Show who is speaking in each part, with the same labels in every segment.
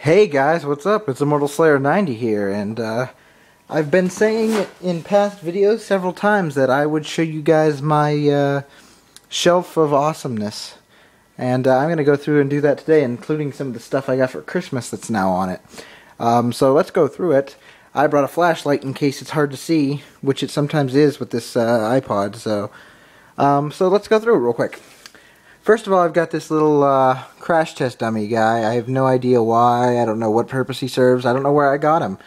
Speaker 1: Hey guys, what's up? It's Immortal Slayer 90 here, and I've been saying in past videos several times that I would show you guys my shelf of awesomeness. And I'm going to go through and do that today, including some of the stuff I got for Christmas that's now on it. So let's go through it. I brought a flashlight in case it's hard to see, which it sometimes is with this iPod, so let's go through it real quick. First of all, I've got this little crash test dummy guy. I have no idea why. I don't know what purpose he serves. I don't know where I got him.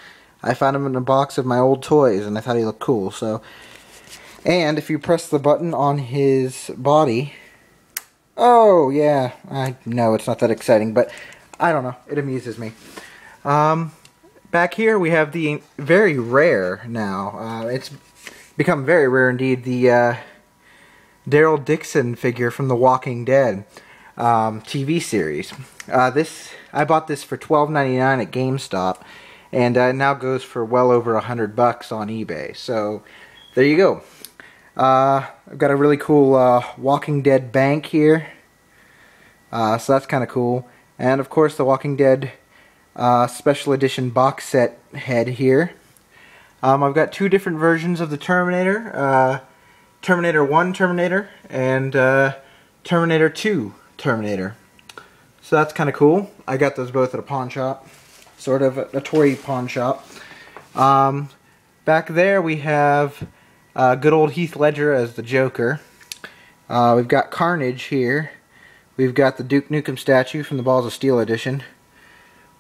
Speaker 1: I found him in a box of my old toys, and I thought he looked cool. And if you press the button on his body... Oh, yeah. I know it's not that exciting, but I don't know. It amuses me. Back here we have the very rare now. It's become very rare indeed. The... Daryl Dixon figure from The Walking Dead TV series. I bought this for $12.99 at GameStop, and it now goes for well over $100 on eBay. So there you go. I've got a really cool Walking Dead bank here, so that's kind of cool. And of course the Walking Dead special edition box set head here. I've got two different versions of the Terminator. Terminator 1 Terminator and Terminator 2 Terminator. So that's kind of cool. I got those both at a pawn shop. Sort of a toy pawn shop. Back there we have good old Heath Ledger as the Joker. We've got Carnage here. We've got the Duke Nukem statue from the Balls of Steel edition.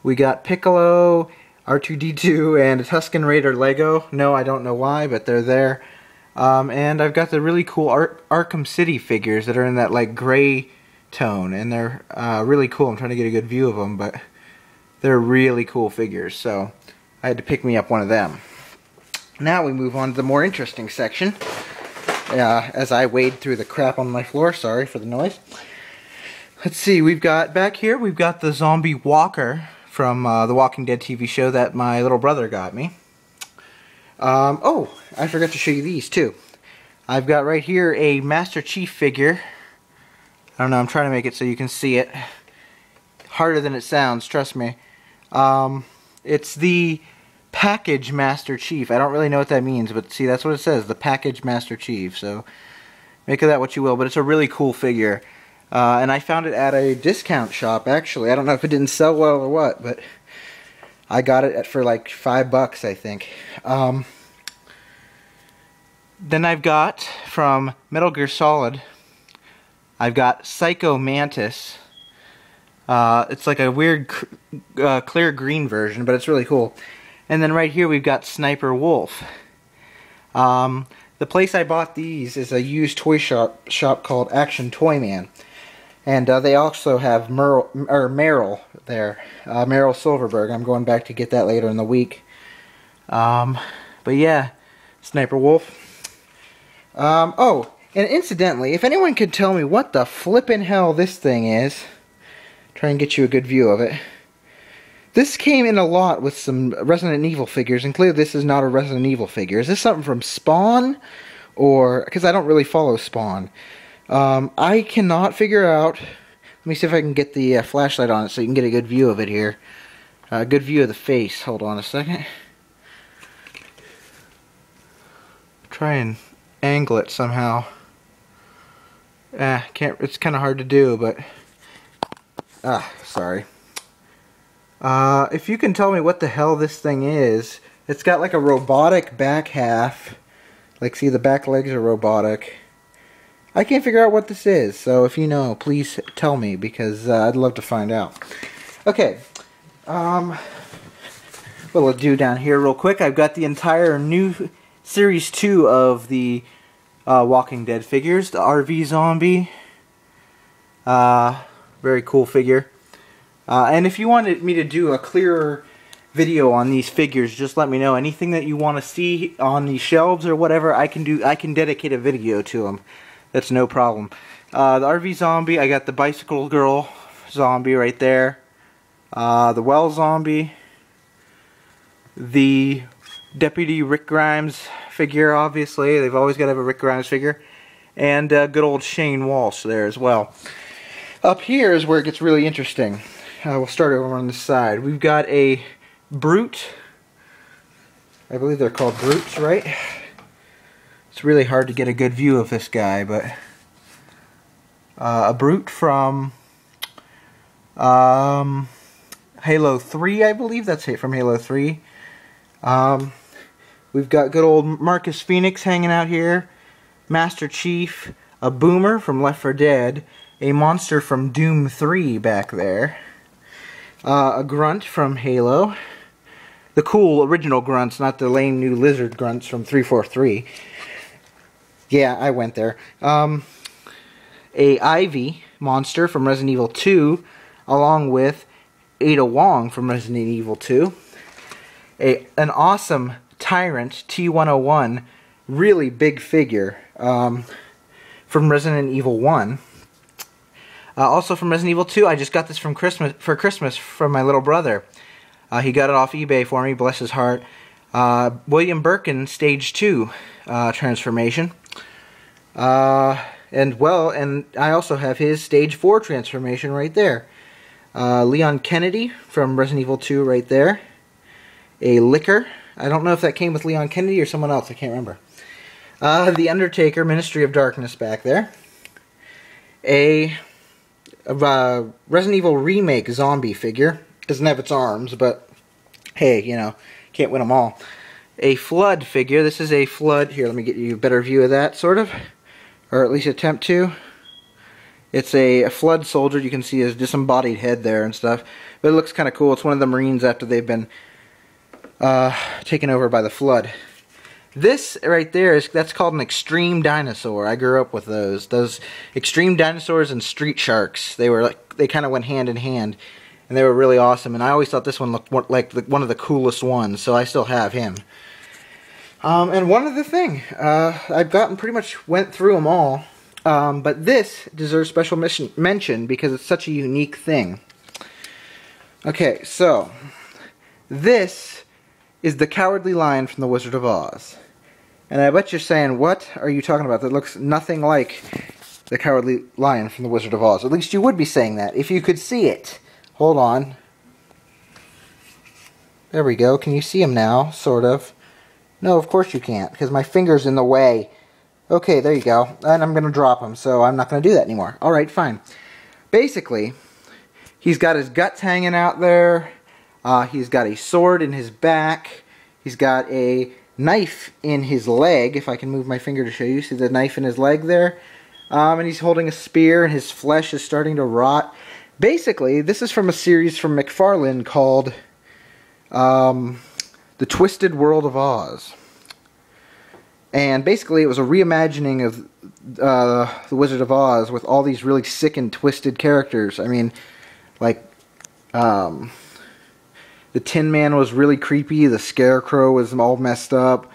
Speaker 1: We got Piccolo, R2-D2, and a Tusken Raider Lego. No, I don't know why, but they're there. And I've got the really cool Arkham City figures that are in that like gray tone, and they're really cool. I'm trying to get a good view of them, but they're really cool figures, so I had to pick me up one of them. Now we move on to the more interesting section. As I wade through the crap on my floor, sorry for the noise. Let's see, back here we've got the zombie walker from the Walking Dead TV show that my little brother got me. Oh, I forgot to show you these too. I've got right here a Master Chief figure. I don't know, I'm trying to make it so you can see it. Harder than it sounds, trust me. It's the Package Master Chief. I don't really know what that means, but see, that's what it says, the Package Master Chief. So, make of that what you will, but it's a really cool figure. And I found it at a discount shop, actually. I don't know if it didn't sell well or what, but I got it for like $5, I think. Then I've got, from Metal Gear Solid, I've got Psycho Mantis. It's like a weird clear green version, but it's really cool. And then right here we've got Sniper Wolf. The place I bought these is a used toy shop called Action Toy Man. And they also have Meryl there. Meryl Silverberg. I'm going back to get that later in the week. But yeah, Sniper Wolf. Oh, and incidentally, if anyone could tell me what the flippin' hell this thing is, try and get you a good view of it. This came in a lot with some Resident Evil figures, and clearly this is not a Resident Evil figure. Is this something from Spawn? Or, because I don't really follow Spawn. I cannot figure out, let me see if I can get the flashlight on it so you can get a good view of it here. A good view of the face. Hold on a second. Try and angle it somehow. Can't, it's kind of hard to do, but sorry. If you can tell me what the hell this thing is, it's got like a robotic back half. Like, see, the back legs are robotic. I can't figure out what this is, so if you know, please tell me, because I'd love to find out. Okay, what we'll do down here real quick, I've got the entire new Series 2 of the Walking Dead figures. The RV Zombie. Very cool figure. And if you wanted me to do a clearer video on these figures, just let me know. Anything that you want to see on these shelves or whatever, I can dedicate a video to them. That's no problem. The RV Zombie, I got the Bicycle Girl Zombie right there. The Well Zombie. The Deputy Rick Grimes figure, obviously. They've always got to have a Rick Grimes figure. And good old Shane Walsh there as well. Up here is where it gets really interesting. we'll start over on this side. We've got a Brute. I believe they're called Brutes, right? It's really hard to get a good view of this guy, but a Brute from Halo 3, I believe. That's it, from Halo 3. We've got good old Marcus Phoenix hanging out here, Master Chief, a Boomer from Left 4 Dead, a monster from Doom 3 back there, a Grunt from Halo, the cool original Grunts, not the lame new lizard Grunts from 343. Yeah, I went there. A Ivy monster from Resident Evil 2, along with Ada Wong from Resident Evil 2. An awesome Tyrant T-101, really big figure from Resident Evil 1. Also from Resident Evil 2, I just got this for Christmas from my little brother. He got it off eBay for me, bless his heart. William Birkin Stage 2 transformation. And I also have his Stage 4 transformation right there. Leon Kennedy from Resident Evil 2 right there. A Licker. I don't know if that came with Leon Kennedy or someone else, I can't remember. The Undertaker, Ministry of Darkness back there. A Resident Evil Remake zombie figure. Doesn't have its arms, but hey, you know, can't win them all. A Flood figure. This is a Flood. Here, let me get you a better view of that, sort of. Or at least attempt to. It's a Flood soldier. You can see his disembodied head there and stuff. But it looks kind of cool. It's one of the Marines after they've been taken over by the Flood. This right there, that's called an Extreme Dinosaur. I grew up with those. Those Extreme Dinosaurs and Street Sharks. They kind of went hand in hand. And they were really awesome. And I always thought this one looked like one of the coolest ones. So I still have him. And one other thing. I've pretty much went through them all. But this deserves special mention because it's such a unique thing. Okay, so this is the Cowardly Lion from The Wizard of Oz. And I bet you're saying, what are you talking about? That looks nothing like the Cowardly Lion from The Wizard of Oz. At least you would be saying that if you could see it. Hold on. There we go. Can you see him now? Sort of. No, of course you can't, because my finger's in the way. Okay, there you go. And I'm going to drop him, so I'm not going to do that anymore. Alright, fine. Basically, he's got his guts hanging out there. He's got a sword in his back. He's got a knife in his leg, if I can move my finger to show you. See the knife in his leg there? And he's holding a spear, and his flesh is starting to rot. Basically, this is from a series from McFarlane called The Twisted World of Oz. And basically, it was a reimagining of The Wizard of Oz with all these really sick and twisted characters. I mean, like, the Tin Man was really creepy. The Scarecrow was all messed up.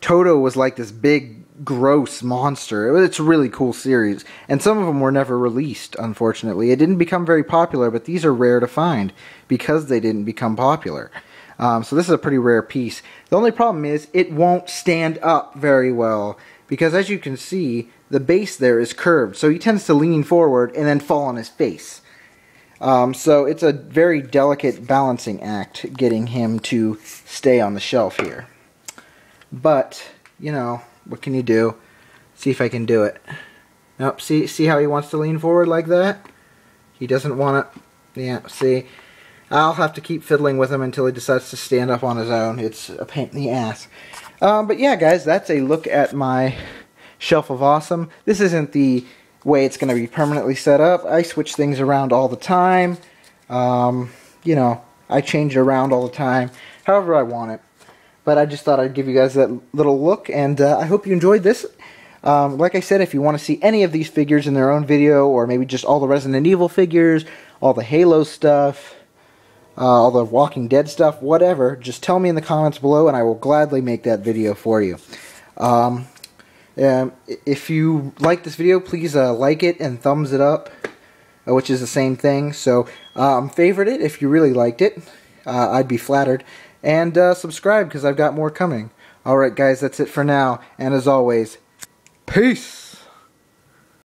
Speaker 1: Toto was like this big, gross monster. It's a really cool series. And some of them were never released, unfortunately. It didn't become very popular, but these are rare to find because they didn't become popular. So this is a pretty rare piece. The only problem is it won't stand up very well because, as you can see, the base there is curved. So he tends to lean forward and then fall on his face. So it's a very delicate balancing act getting him to stay on the shelf here. But, you know, what can you do? See if I can do it. Nope, see how he wants to lean forward like that? He doesn't want it. Yeah, see? I'll have to keep fiddling with him until he decides to stand up on his own. It's a pain in the ass. But yeah, guys, that's a look at my Shelf of Awesome. This isn't the way it's going to be permanently set up. I switch things around all the time. You know, I change it around all the time, however I want it. But I just thought I'd give you guys that little look, and I hope you enjoyed this. Like I said, if you want to see any of these figures in their own video, or maybe just all the Resident Evil figures, all the Halo stuff, all the Walking Dead stuff, whatever, just tell me in the comments below, and I will gladly make that video for you. If you like this video, please like it and thumbs it up, which is the same thing. So favorite it if you really liked it. I'd be flattered. And subscribe because I've got more coming. Alright guys, that's it for now. And as always, peace!